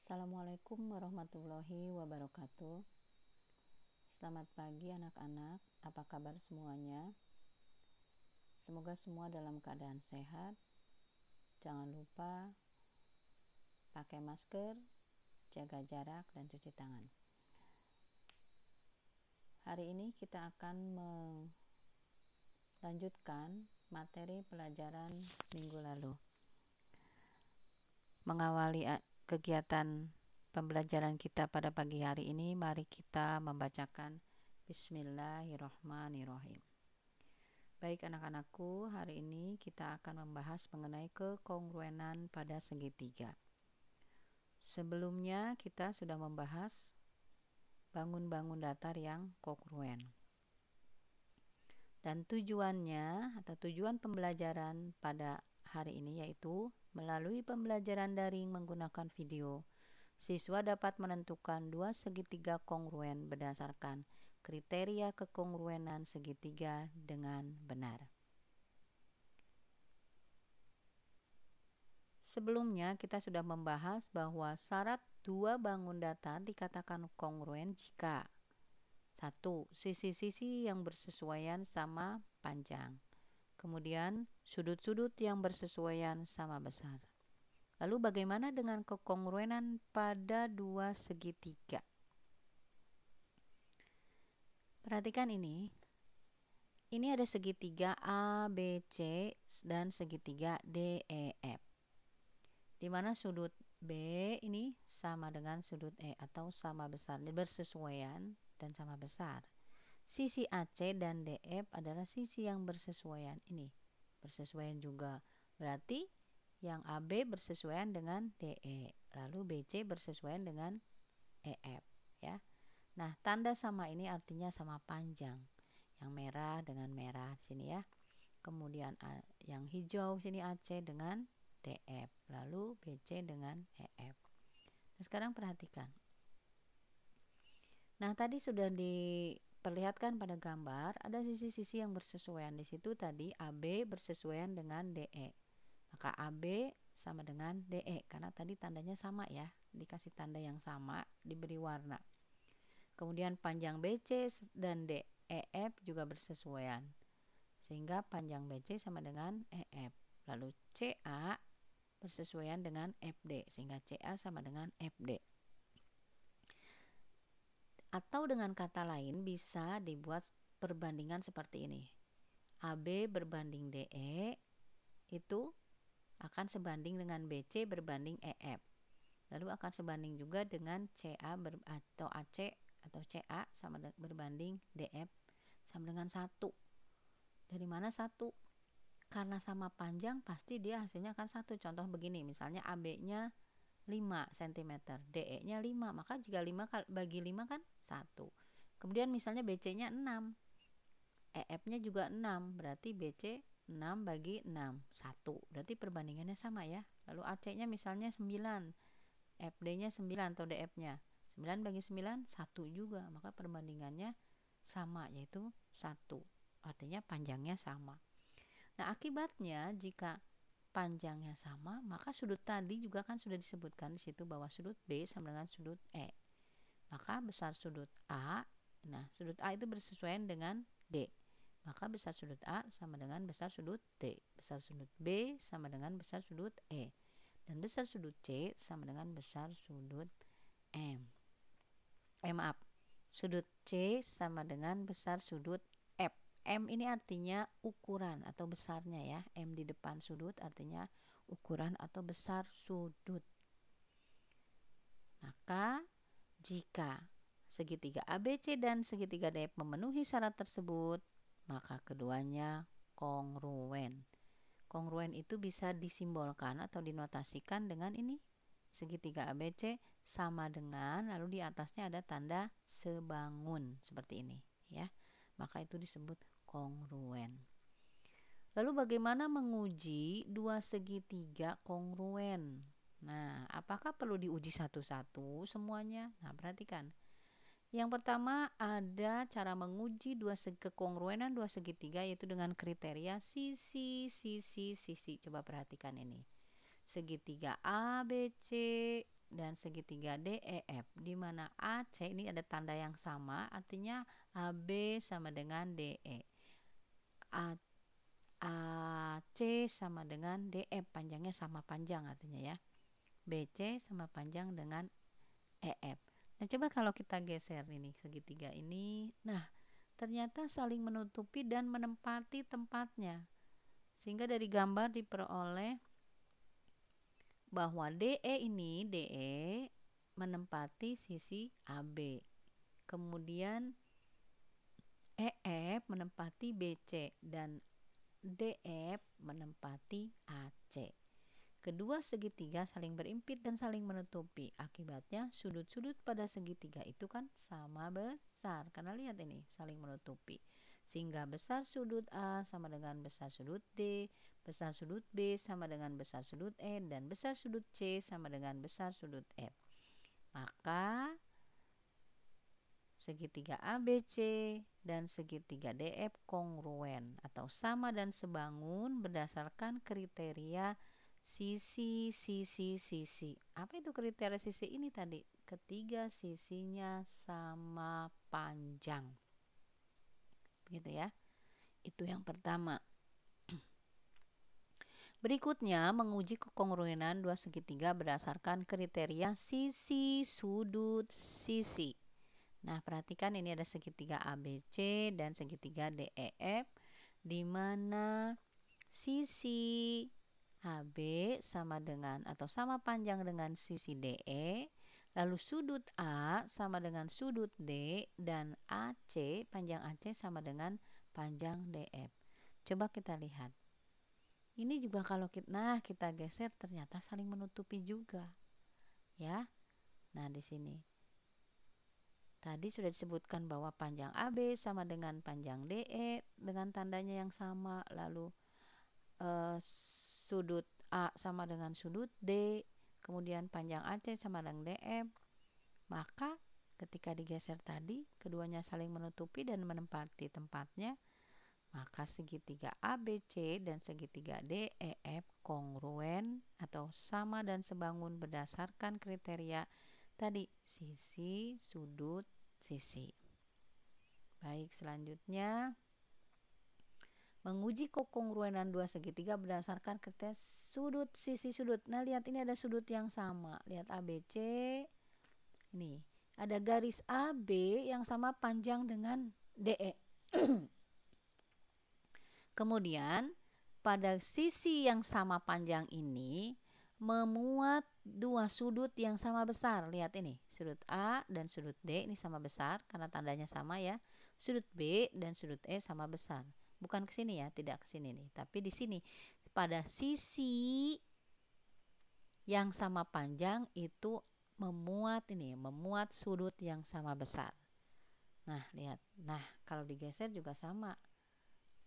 Assalamualaikum warahmatullahi wabarakatuh. Selamat pagi anak-anak, apa kabar semuanya? Semoga semua dalam keadaan sehat. Jangan lupa pakai masker, jaga jarak, dan cuci tangan. Hari ini kita akan melanjutkan materi pelajaran minggu lalu. Mengawali kegiatan pembelajaran kita pada pagi hari ini, mari kita membacakan Bismillahirrahmanirrahim. Baik anak-anakku, hari ini kita akan membahas mengenai kekongruenan pada segitiga. Sebelumnya kita sudah membahas bangun-bangun datar yang kongruen. Dan tujuannya atau tujuan pembelajaran pada hari ini yaitu melalui pembelajaran daring menggunakan video, siswa dapat menentukan dua segitiga kongruen berdasarkan kriteria kekongruenan segitiga dengan benar. Sebelumnya kita sudah membahas bahwa syarat dua bangun datar dikatakan kongruen jika 1. Sisi-sisi yang bersesuaian sama panjang. Kemudian sudut-sudut yang bersesuaian sama besar. Lalu bagaimana dengan kekongruenan pada dua segitiga? Perhatikan ini. Ini ada segitiga ABC dan segitiga DEF. Di mana sudut B ini sama dengan sudut E atau sama besar, bersesuaian dan sama besar. Sisi AC dan DF adalah sisi yang bersesuaian. Ini bersesuaian juga. Berarti yang AB bersesuaian dengan DE, lalu BC bersesuaian dengan EF, ya. Nah, tanda sama ini artinya sama panjang. Yang merah dengan merah di sini ya. Kemudian yang hijau sini AC dengan DF, lalu BC dengan EF. Nah, sekarang perhatikan. Nah, tadi sudah diperlihatkan pada gambar ada sisi-sisi yang bersesuaian. Di situ tadi AB bersesuaian dengan DE. Maka AB sama dengan DE karena tadi tandanya sama ya, dikasih tanda yang sama, diberi warna. Kemudian panjang BC dan DEF juga bersesuaian. Sehingga panjang BC sama dengan EF. Lalu CA bersesuaian dengan FD sehingga CA sama dengan FD. Atau dengan kata lain bisa dibuat perbandingan seperti ini. AB berbanding DE itu akan sebanding dengan BC berbanding EF. Lalu akan sebanding juga dengan CA atau AC atau CA sama berbanding DF sama dengan 1. Dari mana 1? Karena sama panjang pasti dia hasilnya akan 1. Contoh begini, misalnya AB-nya 5 cm, DE-nya 5, maka jika 5 bagi 5 kan 1. Kemudian misalnya BC-nya 6, EF-nya juga 6, berarti BC 6 bagi 6, 1. Berarti perbandingannya sama ya. Lalu AC-nya misalnya 9, FD-nya 9 atau DF-nya 9 bagi 9, 1 juga. Maka perbandingannya sama yaitu 1. Artinya panjangnya sama. Nah, akibatnya jika panjangnya sama, maka sudut tadi juga kan sudah disebutkan di situ bahwa sudut B sama dengan sudut E. Maka besar sudut A, nah sudut A itu bersesuaian dengan D. Maka besar sudut A sama dengan besar sudut D. Besar sudut B sama dengan besar sudut E. Dan besar sudut C sama dengan besar sudut M. Maaf. Sudut C sama dengan besar sudut F. M ini artinya ukuran atau besarnya ya. M di depan sudut artinya ukuran atau besar sudut. Maka jika segitiga ABC dan segitiga DF memenuhi syarat tersebut, maka keduanya kongruen. Kongruen itu bisa disimbolkan atau dinotasikan dengan ini. Segitiga ABC sama dengan, lalu di atasnya ada tanda sebangun seperti ini ya. Maka itu disebut kongruen. Lalu bagaimana menguji dua segitiga kongruen? Nah, apakah perlu diuji satu-satu semuanya? Nah, perhatikan. Yang pertama ada cara menguji kekongruenan dua segitiga yaitu dengan kriteria sisi. Coba perhatikan ini. Segitiga ABC dan segitiga DEF, di mana AC ini ada tanda yang sama, artinya AB sama dengan DE. AC sama dengan DF, panjangnya sama panjang artinya ya. BC sama panjang dengan EF. Nah, coba kalau kita geser ini segitiga ini, nah ternyata saling menutupi dan menempati tempatnya. Sehingga dari gambar diperoleh bahwa DE menempati sisi AB. Kemudian EF menempati BC dan DF menempati AC. Kedua segitiga saling berimpit dan saling menutupi. Akibatnya sudut-sudut pada segitiga itu kan sama besar. Karena lihat ini saling menutupi. Sehingga besar sudut A sama dengan besar sudut D, besar sudut B sama dengan besar sudut E, dan besar sudut C sama dengan besar sudut F. Maka segitiga ABC dan segitiga DF kongruen atau sama dan sebangun berdasarkan kriteria sisi. Apa itu kriteria sisi ini tadi? Ketiga sisinya sama panjang. Begitu ya. Itu yang pertama. Berikutnya, menguji kekongruenan dua segitiga berdasarkan kriteria sisi, sudut, sisi. Nah, perhatikan ini ada segitiga ABC dan segitiga DEF, di mana sisi AB sama dengan atau sama panjang dengan sisi DE, lalu sudut A sama dengan sudut D, dan AC, panjang AC sama dengan panjang DF. Coba kita lihat. Ini juga kalau kita geser ternyata saling menutupi juga. Ya. Nah, di sini tadi sudah disebutkan bahwa panjang AB sama dengan panjang DE dengan tandanya yang sama, lalu sudut A sama dengan sudut D, kemudian panjang AC sama dengan DF. Maka ketika digeser tadi, keduanya saling menutupi dan menempati tempatnya, maka segitiga ABC dan segitiga DEF kongruen atau sama dan sebangun berdasarkan kriteria tadi, sisi, sudut, sisi. Baik, selanjutnya menguji kekongruenan dua segitiga berdasarkan kriteria sudut, sisi, sudut. Nah, lihat ini ada sudut yang sama. Lihat ABC. Ini ada garis AB yang sama panjang dengan DE. Kemudian pada sisi yang sama panjang ini memuat dua sudut yang sama besar. Lihat ini, sudut A dan sudut D ini sama besar karena tandanya sama ya. Sudut B dan sudut E sama besar. Bukan ke sini ya, tidak ke sini nih, tapi di sini pada sisi yang sama panjang itu memuat sudut yang sama besar. Nah, lihat. Nah, kalau digeser juga sama.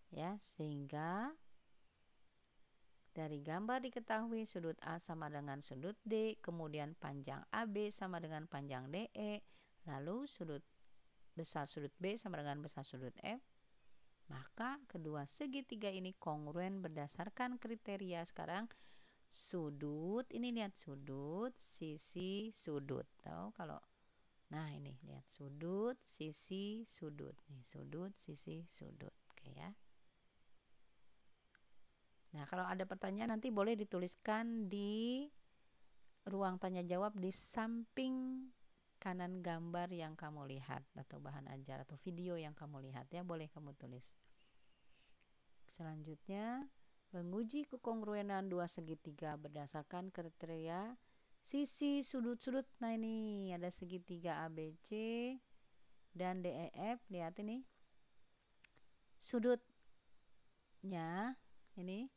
Ya, sehingga dari gambar diketahui sudut A sama dengan sudut D, kemudian panjang AB sama dengan panjang DE, lalu besar sudut B sama dengan besar sudut F. Maka kedua segitiga ini kongruen berdasarkan kriteria sekarang sudut. Ini lihat sudut, sisi, sudut. Tahu kalau nah ini lihat sudut, sisi, sudut. Nih sudut, sisi, sudut. Oke ya. Nah, kalau ada pertanyaan nanti boleh dituliskan di ruang tanya jawab di samping kanan gambar yang kamu lihat atau bahan ajar atau video yang kamu lihat ya, boleh kamu tulis. Selanjutnya, menguji kekongruenan dua segitiga berdasarkan kriteria sisi, sudut. Nah, ini ada segitiga ABC dan DEF. Lihat ini. Sudutnya ini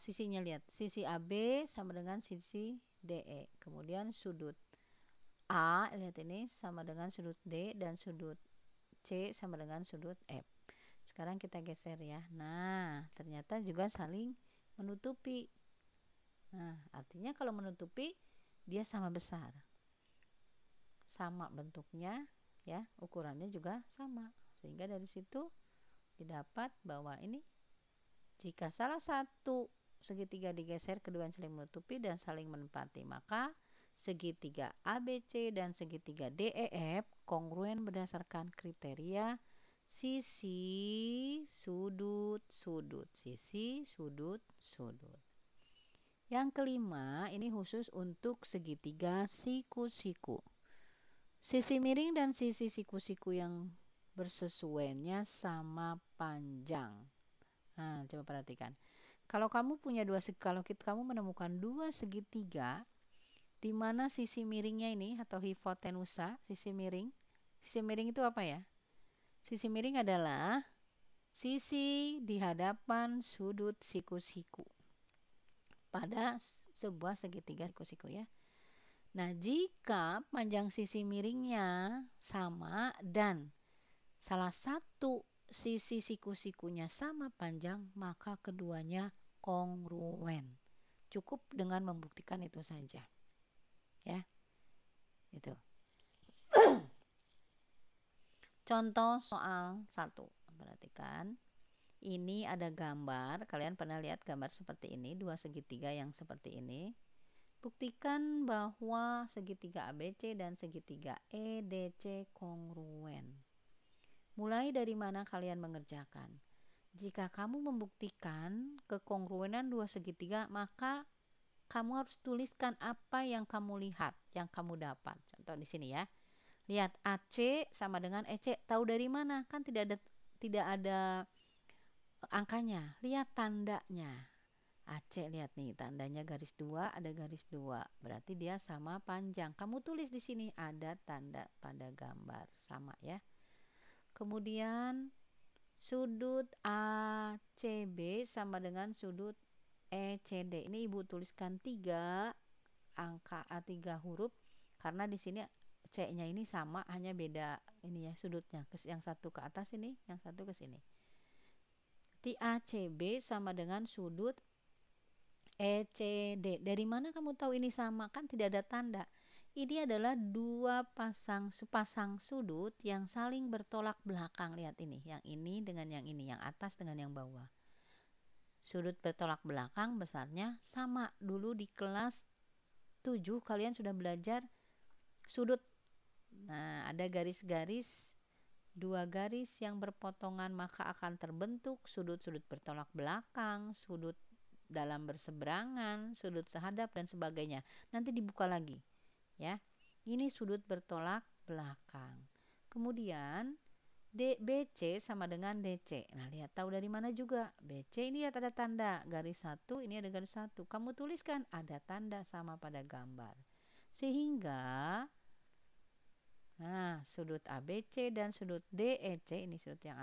sisinya lihat, sisi AB sama dengan sisi DE, kemudian sudut A lihat ini sama dengan sudut D dan sudut C sama dengan sudut F. Sekarang kita geser ya. Nah, ternyata juga saling menutupi. Nah, artinya kalau menutupi dia sama besar, sama bentuknya ya, ukurannya juga sama, sehingga dari situ didapat bahwa ini jika salah satu segitiga digeser, keduanya saling menutupi dan saling menempati. Maka segitiga ABC dan segitiga DEF kongruen berdasarkan kriteria sisi, sudut, sudut. Sisi, sudut, sudut. Yang kelima, ini khusus untuk segitiga siku-siku. Sisi miring dan sisi siku-siku yang bersesuaiannya sama panjang. Nah, coba perhatikan. Kalau kamu menemukan dua segitiga, di mana sisi miringnya ini atau hipotenusa, sisi miring itu apa ya? Sisi miring adalah sisi di hadapan sudut siku-siku pada sebuah segitiga siku-siku ya. Nah, jika panjang sisi miringnya sama dan salah satu sisi siku-sikunya sama panjang, maka keduanya kongruen. Cukup dengan membuktikan itu saja. Ya. Itu. Contoh soal 1. Perhatikan. Ini ada gambar, kalian pernah lihat gambar seperti ini, dua segitiga yang seperti ini. Buktikan bahwa segitiga ABC dan segitiga EDC kongruen. Mulai dari mana kalian mengerjakan? Jika kamu membuktikan kekongruenan dua segitiga, maka kamu harus tuliskan apa yang kamu lihat, yang kamu dapat. Contoh di sini ya. Lihat AC sama dengan EC, tahu dari mana? Kan tidak ada angkanya. Lihat tandanya. AC, lihat nih tandanya garis 2, ada garis 2. Berarti dia sama panjang. Kamu tulis di sini ada tanda pada gambar, sama ya. Kemudian sudut ACB sama dengan sudut ECD. Ini Ibu tuliskan 3 angka A3 huruf karena di sini C-nya ini sama, hanya beda ini ya sudutnya. Yang satu ke atas ini, yang satu ke sini. Di ACB sama dengan sudut ECD. Dari mana kamu tahu ini sama? Kan tidak ada tanda. Ini adalah dua sepasang sudut yang saling bertolak belakang. Lihat ini, yang ini dengan yang ini, yang atas dengan yang bawah. Sudut bertolak belakang besarnya sama. Dulu di kelas 7 kalian sudah belajar sudut. Nah, ada garis-garis, dua garis yang berpotongan maka akan terbentuk sudut-sudut bertolak belakang, sudut dalam berseberangan, sudut sehadap dan sebagainya. Nanti dibuka lagi ya. Ini sudut bertolak belakang. Kemudian BC sama dengan DC. Nah, lihat tahu dari mana juga? BC ini ada tanda garis 1, ini ada garis 1. Kamu tuliskan ada tanda sama pada gambar. Sehingga sudut ABC dan sudut DEC ini sudut yang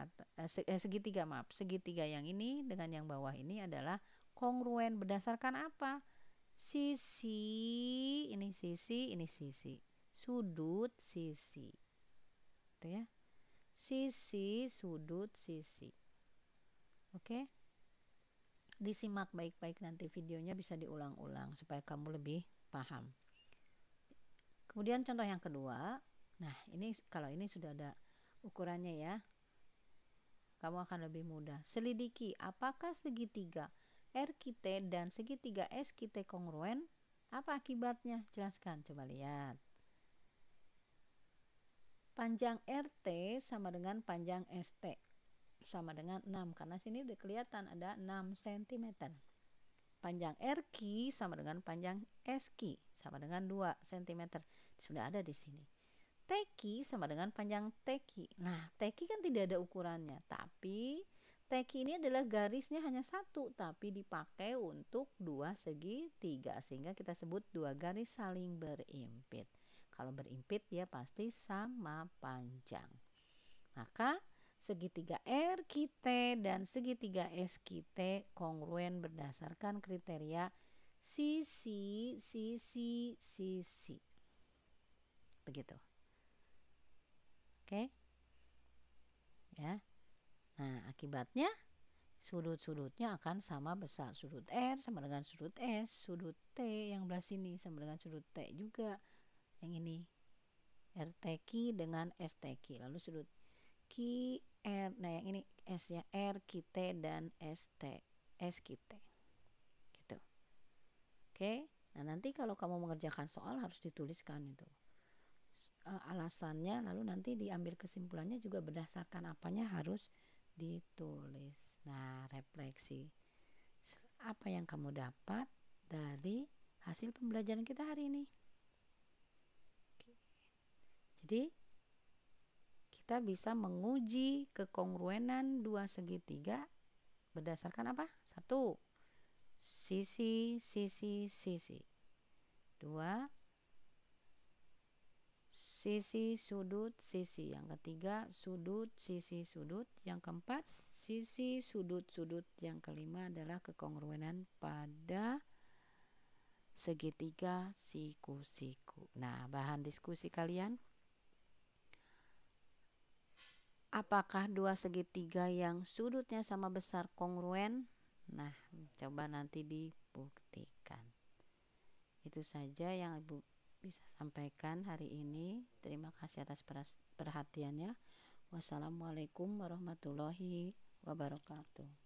segitiga yang ini dengan yang bawah ini adalah kongruen berdasarkan apa? Sisi, ini sisi, ini sisi. Sudut sisi. Itu ya. Sisi, sudut, sisi. Oke? Disimak baik-baik nanti videonya, bisa diulang-ulang supaya kamu lebih paham. Kemudian contoh yang kedua. Nah, ini kalau ini sudah ada ukurannya ya. Kamu akan lebih mudah. Selidiki apakah segitiga RQT dan segitiga SQT kongruen? Apa akibatnya? Jelaskan, coba lihat. Panjang RT sama dengan panjang ST sama dengan 6, karena sini udah kelihatan ada 6 cm. Panjang RQ sama dengan panjang SQ sama dengan 2 cm. Sudah ada di sini. TQ sama dengan panjang TQ. Nah, TQ kan tidak ada ukurannya, tapi TQ ini adalah garisnya hanya satu, tapi dipakai untuk dua segitiga, sehingga kita sebut dua garis saling berimpit. Kalau berimpit dia pasti sama panjang. Maka segitiga RQT dan segitiga SQT kongruen berdasarkan kriteria sisi, sisi, sisi. Begitu. Oke. Ya. Nah, akibatnya sudut-sudutnya akan sama besar. Sudut R sama dengan sudut S, sudut T yang belah sini sama dengan sudut T juga. Yang ini RTQ dengan STQ. Lalu sudut QR, nah yang ini S ya, RQT dan SQT. Oke. Nah, nanti kalau kamu mengerjakan soal harus dituliskan itu alasannya, lalu nanti diambil kesimpulannya juga berdasarkan apanya harus ditulis. Nah, refleksi. Apa yang kamu dapat dari hasil pembelajaran kita hari ini? Jadi, kita bisa menguji kekongruenan dua segitiga berdasarkan apa? 1. Sisi, sisi, sisi. 2. Sisi, sudut, sisi. Yang ketiga, sudut, sisi, sudut. Yang keempat, sisi, sudut, sudut. Yang kelima adalah kekongruenan pada segitiga siku-siku. Nah, bahan diskusi kalian, apakah dua segitiga yang sudutnya sama besar kongruen? Nah, coba nanti dibuktikan. Itu saja yang Ibu bisa sampaikan hari ini. Terima kasih atas perhatiannya. Wassalamualaikum warahmatullahi wabarakatuh.